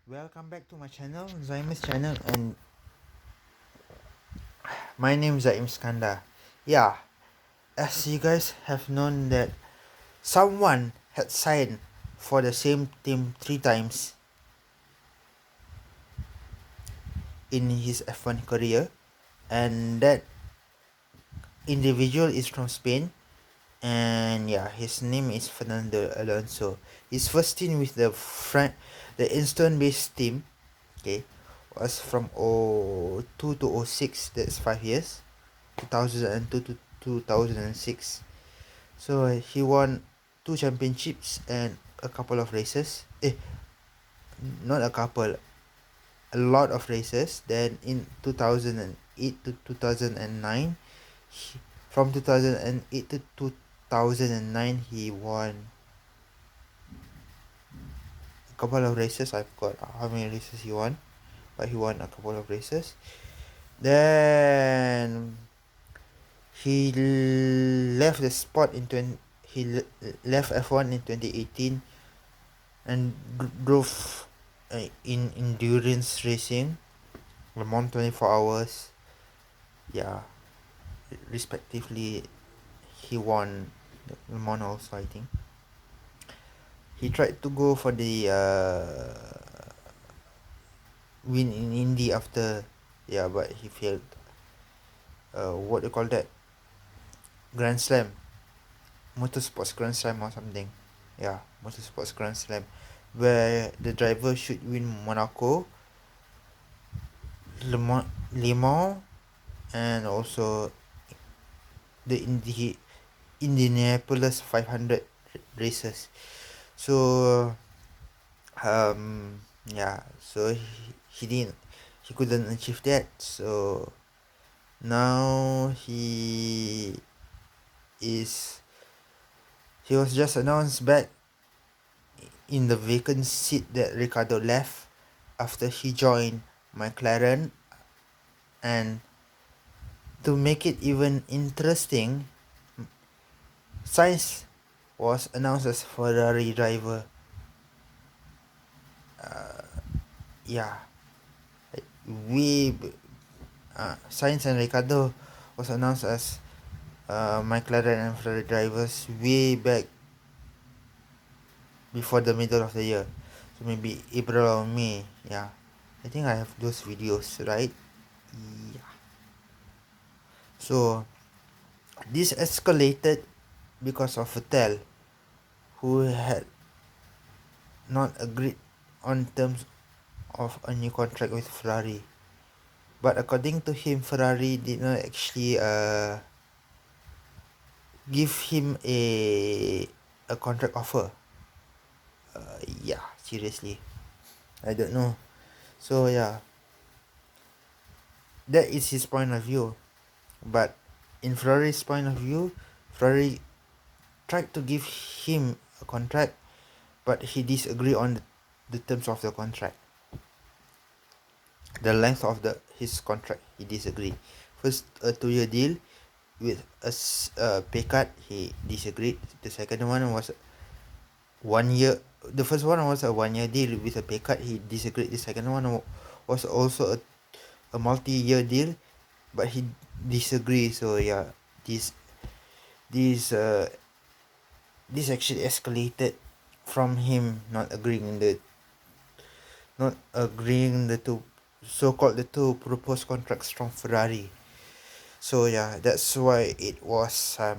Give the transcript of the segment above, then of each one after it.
Welcome back to my channel, Zaimus channel, and my name is Zaim Skanda. Yeah, as you guys have known that someone had signed for the same team 3 times in his F1 career, and that individual is from Spain, and yeah, his name is Fernando Alonso. His first team with the Enstone based team, okay, was from 02 to 06, that's 5 years, 2002 to 2006. So he won 2 championships and a couple of races. Not a couple, a lot of races. Then in 2008 to 2009, from 2008 to 2009, he won a couple of races. I forgot how many races he won, but he won a couple of races. Then he left the spot in 20. Left F1 in 2018 and drove in endurance racing, Le Mans 24 hours. Yeah, respectively, he won Le Mans also, I think. He tried to go for the win in Indy after, yeah, but he failed. What do you call that? Grand Slam, Motorsports Grand Slam or something. Yeah, Motorsports Grand Slam, where the driver should win Monaco, Le Mans, and also the Indianapolis 500 races. So yeah, so he couldn't achieve that. So now he was just announced back in the vacant seat that Ricardo left after he joined McLaren. And to make it even interesting, Sainz was announced as Ferrari driver. Yeah, we Sainz and Ricardo was announced as McLaren and Ferrari drivers way back before the middle of the year, so maybe April or May. Yeah, I think I have those videos, right? Yeah. So this escalated because of Vettel, who had not agreed on terms of a new contract with Ferrari. But according to him, Ferrari did not actually give him a contract offer. Yeah, seriously, I don't know. So yeah, that is his point of view. But in Ferrari's point of view, Ferrari tried to give him a contract, but he disagreed on the terms of the contract. The length of his contract, he disagreed. First, a 2-year deal with a pay cut, he disagreed. The second one was 1 year. The first one was a 1-year deal with a pay cut, he disagreed. The second one was also a multi-year deal, but he disagreed. So yeah, this actually escalated from him not agreeing the two so-called the two proposed contracts from Ferrari. So yeah, that's why it was a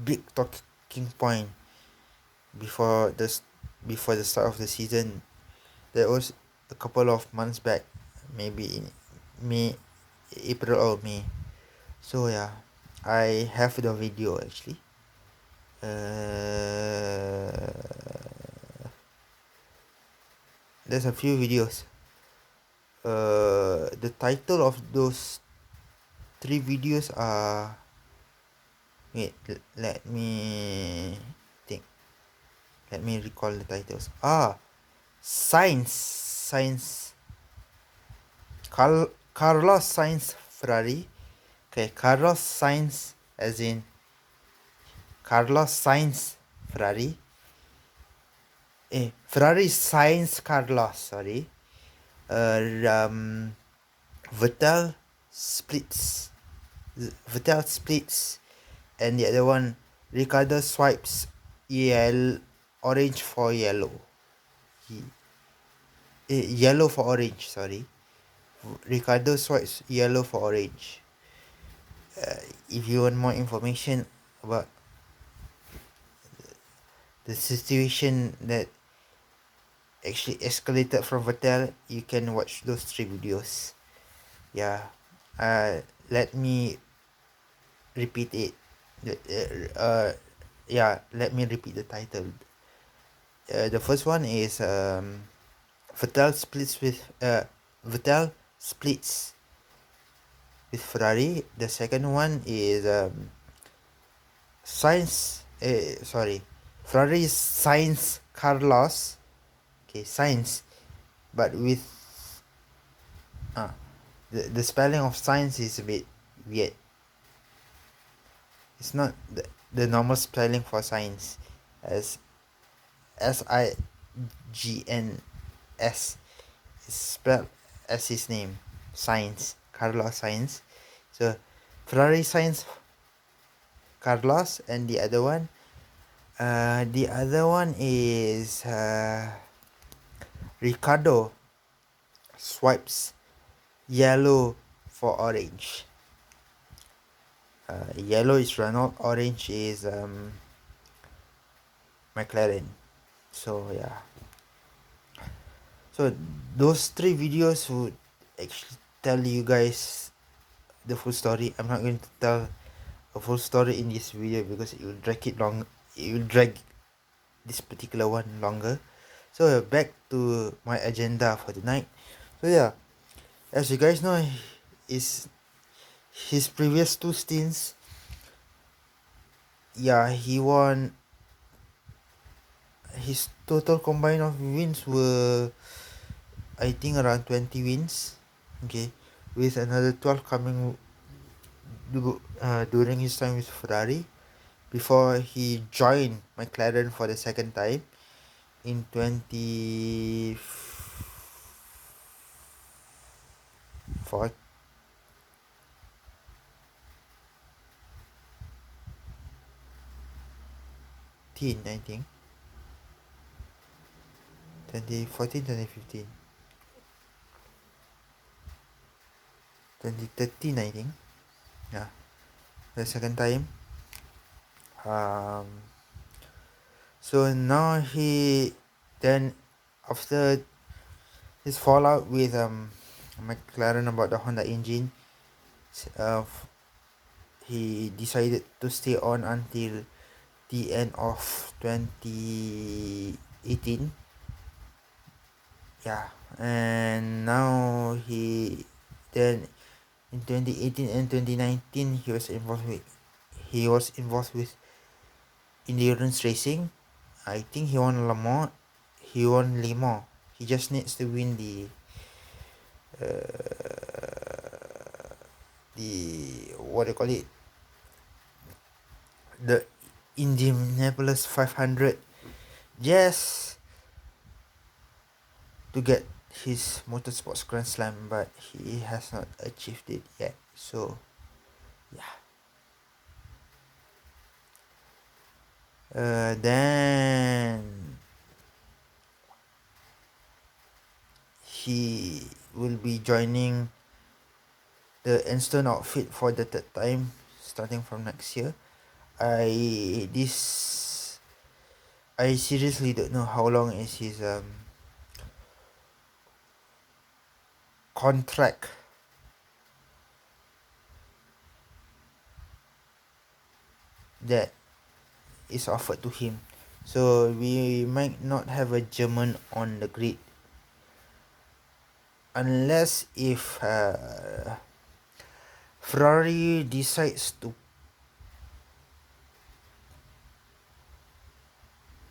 big talking point before the start of the season. That was a couple of months back, maybe in May, April or May. So yeah, I have the video actually. There's a few videos. The title of those 3 videos are, wait, let me think. Let me recall the titles. Sainz, Carlos Sainz Ferrari. Okay, Carlos Sainz, as in Carlos Sainz Ferrari. Ferrari Sainz Carlos, sorry. Um, Vettel splits. Vettel splits, and the other one, Ricardo swipes orange for yellow. Yellow for orange, sorry. Ricardo swipes yellow for orange. If you want more information about the situation that actually escalated from Vettel, you can watch those 3 videos. Yeah. Let me repeat it. Let me repeat the title. The first one is Vettel splits with Ferrari. The second one is Ferrari Sainz Carlos. Okay, Sainz, but with the spelling of Sainz is a bit weird. It's not the normal spelling for science as SIGNS. It's spelled as his name, Sainz, Carlos Sainz. So Ferrari Sainz Carlos, and the other one is Ricardo swipes yellow for orange. Yellow is Renault, orange is McLaren. So yeah. So those 3 videos would actually tell you guys the full story. I'm not going to tell a full story in this video because it will drag this particular one longer. So back to my agenda for tonight. So yeah, as you guys know, is his previous 2 stints, he won. His total combined of wins were, I think, around 20 wins. Okay, with another 12 coming during his time with Ferrari before he joined McLaren for the second time in 2014, I think. 2014, 2015, 2013, I think. Yeah, the second time. So now after his fallout with McLaren about the Honda engine, he decided to stay on until the end of 2018. Yeah, and now in 2018 and 2019 he was involved with endurance racing. I think he won Le Mans. He just needs to win the what do you call it, the Indianapolis 500, just to get his motorsports Grand Slam, but he has not achieved it yet. So yeah. Then he will be joining the Enstone outfit for the 3rd time starting from next year. I seriously don't know how long is his contract that is offered to him. So we might not have a German on the grid unless if Ferrari decides to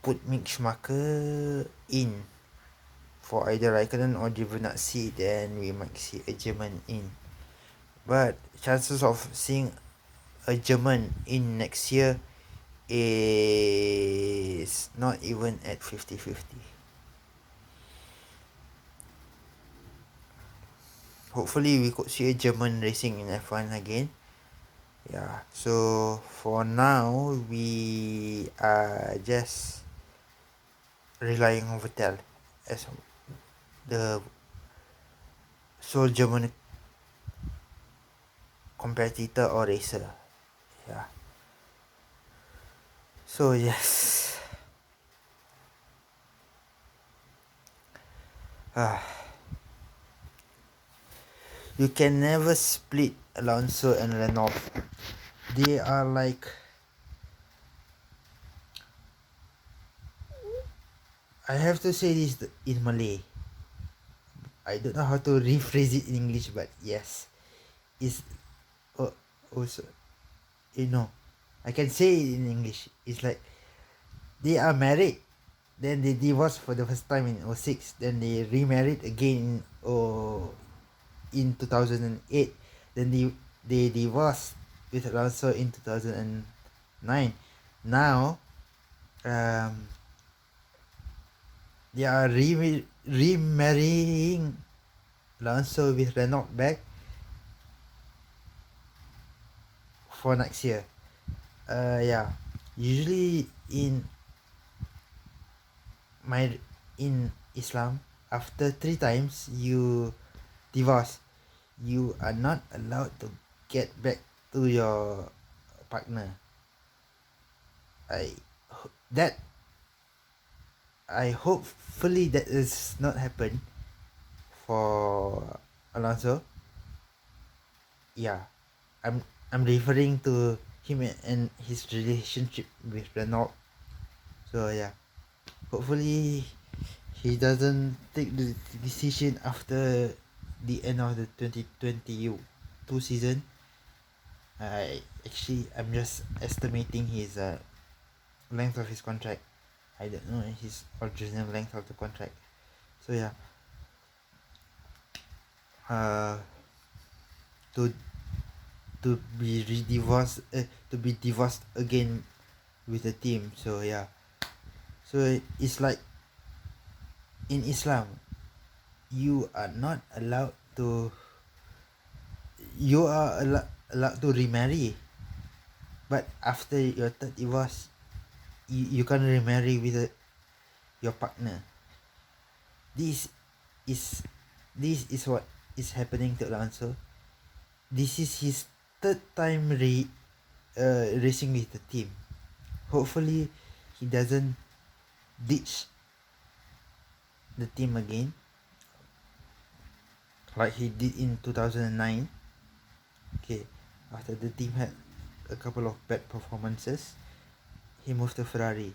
put Mick Schumacher in for either Raikkonen or Giovinazzi, then we might see a German in. But chances of seeing a German in next year is not even at 50-50. Hopefully we could see a German racing in F1 again. Yeah, so for now we are just relying on Vettel as the sole German competitor or racer. Yeah. So yes. You can never split Alonso and Renault. They are like, I have to say this in Malay. I don't know how to rephrase it in English, but yes, it's also, you know, I can say it in English. It's like they are married, then they divorced for the first time in 06, then they remarried again in 2008, then they divorced with Alonso in 2009. Now they are remarrying Alonso with Renault back for next year. Yeah, usually my in Islam, after 3 times you divorce, you are not allowed to get back to your partner. I that I hopefully that is not happen for Alonso. Yeah, I'm referring to him and his relationship with Renault. So yeah, hopefully he doesn't take the decision after the end of the 2022 season. I'm just estimating his length of his contract. I don't know his original length of the contract. So yeah, to be divorced, to be divorced again with the team. So yeah, so it's like in Islam, you are not allowed to. You are allowed to remarry, but after your third divorce, you can't remarry with your partner. This is this is what is happening to Alonso. This is his third time racing with the team. Hopefully, he doesn't ditch the team again, like he did in 2009. Okay, after the team had a couple of bad performances, he moved to Ferrari.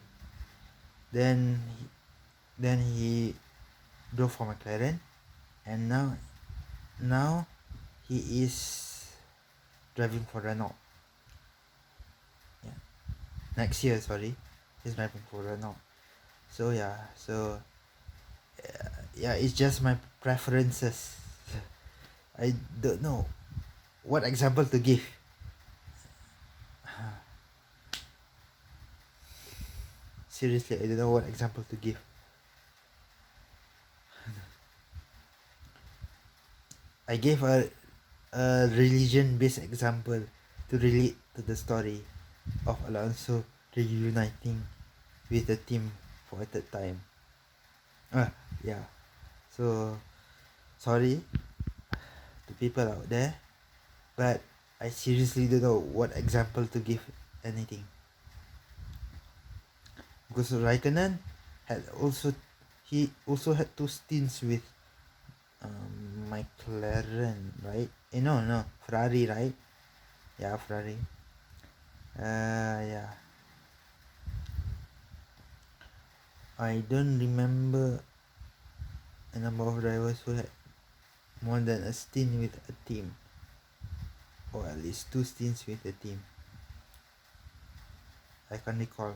Then he drove for McLaren, and now he is driving for Renault. Yeah, next year, sorry, he's driving for Renault. So yeah, it's just my preferences. I don't know what example to give. Seriously, I don't know what example to give. I gave a religion-based example to relate to the story of Alonso reuniting with the team for a third time. Yeah. So sorry to people out there, but I seriously don't know what example to give anything. Because Raikkonen he also had 2 stints with McLaren, right? No, Ferrari, right? Yeah, Ferrari. Yeah. I don't remember a number of drivers who had more than a stint with a team, or at least 2 stints with a team. I can't recall.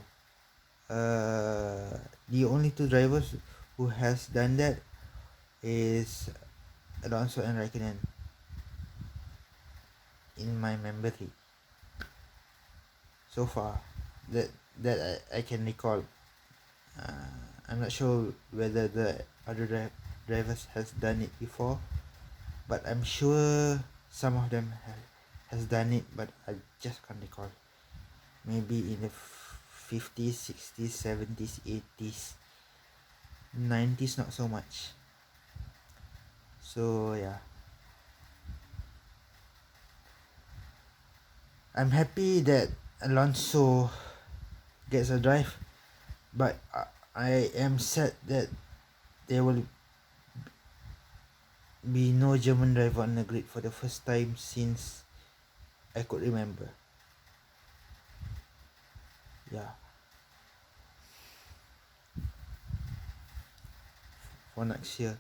The only 2 drivers who has done that is Alonso and Raikkonen in my memory so far. that I can recall. I'm not sure whether the other drivers has done it before, but I'm sure some of them has done it, but I just can't recall. Maybe in the 50s, 60s, 70s, 80s, 90s, not so much. So yeah, I'm happy that Alonso gets a drive, but I am sad that there will be no German driver on the grid for the first time since I could remember. Yeah, for next year.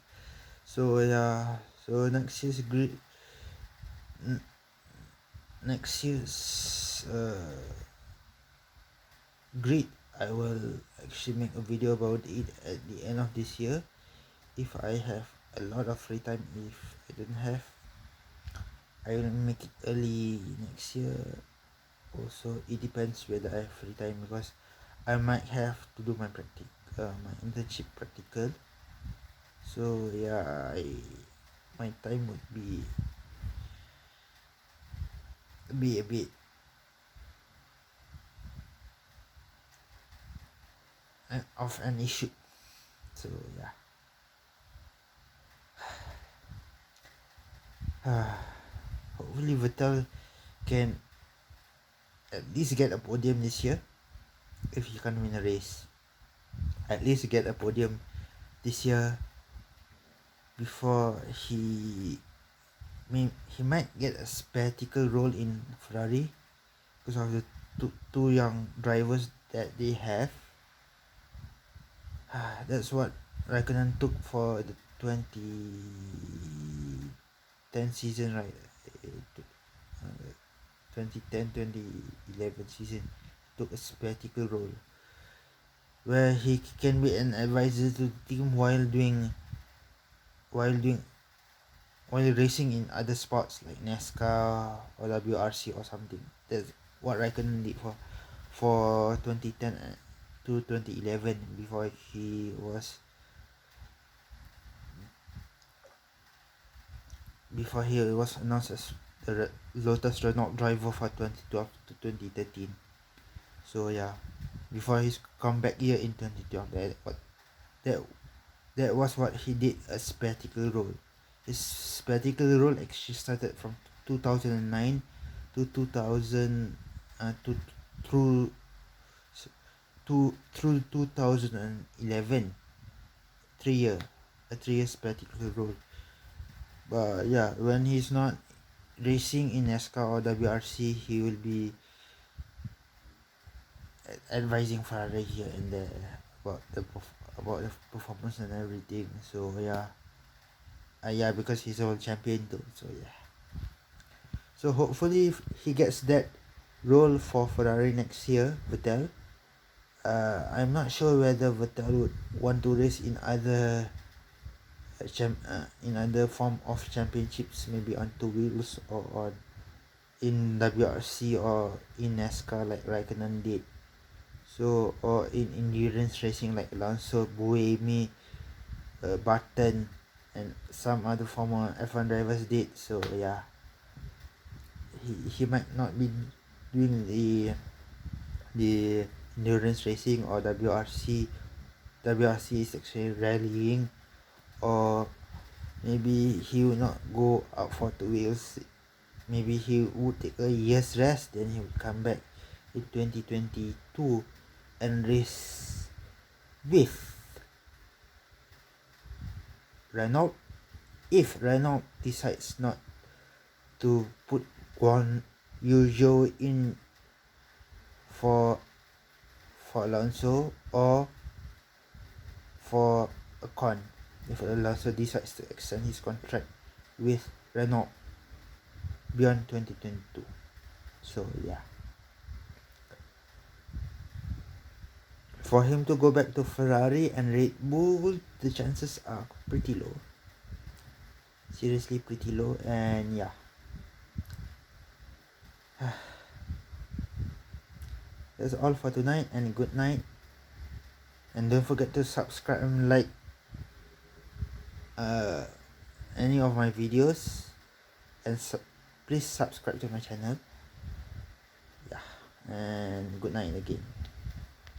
So yeah, so next year's grid, next year's grid, I will actually make a video about it at the end of this year if I have a lot of free time. If I don't have, I will make it early next year. Also, it depends whether I have free time, because I might have to do my my internship practical. So yeah, my time would be a bit of an issue. So yeah, hopefully Vettel can at least get a podium this year. If he can't win a race, at least get a podium this year before he might get a spectacle role in Ferrari because of the two young drivers that they have. That's what Raikkonen took for the 2010 season, right? 2010-2011 season, took a spectacle role where he can be an advisor to the team while racing in other sports like NASCAR or WRC or something. That's what Raikkonen did for 2010 to 2011 before he was announced as the Lotus Renault driver for 2012 to 2013. So yeah, before his comeback year in 2012, that was what he did, a spectacle role. His spectacle role actually started from 2009 to 2000 to through 2011. 3 year a 3 year spectacle role. But yeah, when he's not racing in NASCAR or WRC, he will be advising Ferrari here and there about the performance and everything. So yeah, yeah, because he's a world champion too. So yeah, so hopefully he gets that role for Ferrari next year, Vettel. I'm not sure whether Vettel would want to race in other in other form of championships, maybe on two wheels or on in WRC or in NASCAR like Raikkonen did. So, or in endurance racing like Alonso, Buemi, Button, and some other former F1 drivers did. So yeah, he might not be doing the endurance racing or WRC. WRC is actually rallying, or maybe he will not go out for two wheels. Maybe he would take a year's rest, then he would come back in 2022 and race with Renault, if Renault decides not to put Guan Yu in for Alonso, or for Ocon, if Alonso decides to extend his contract with Renault beyond 2022. So yeah, for him to go back to Ferrari and Red Bull, the chances are pretty low, seriously pretty low. And yeah, that's all for tonight, and good night. And don't forget to subscribe and like any of my videos, and please subscribe to my channel. Yeah, and good night again.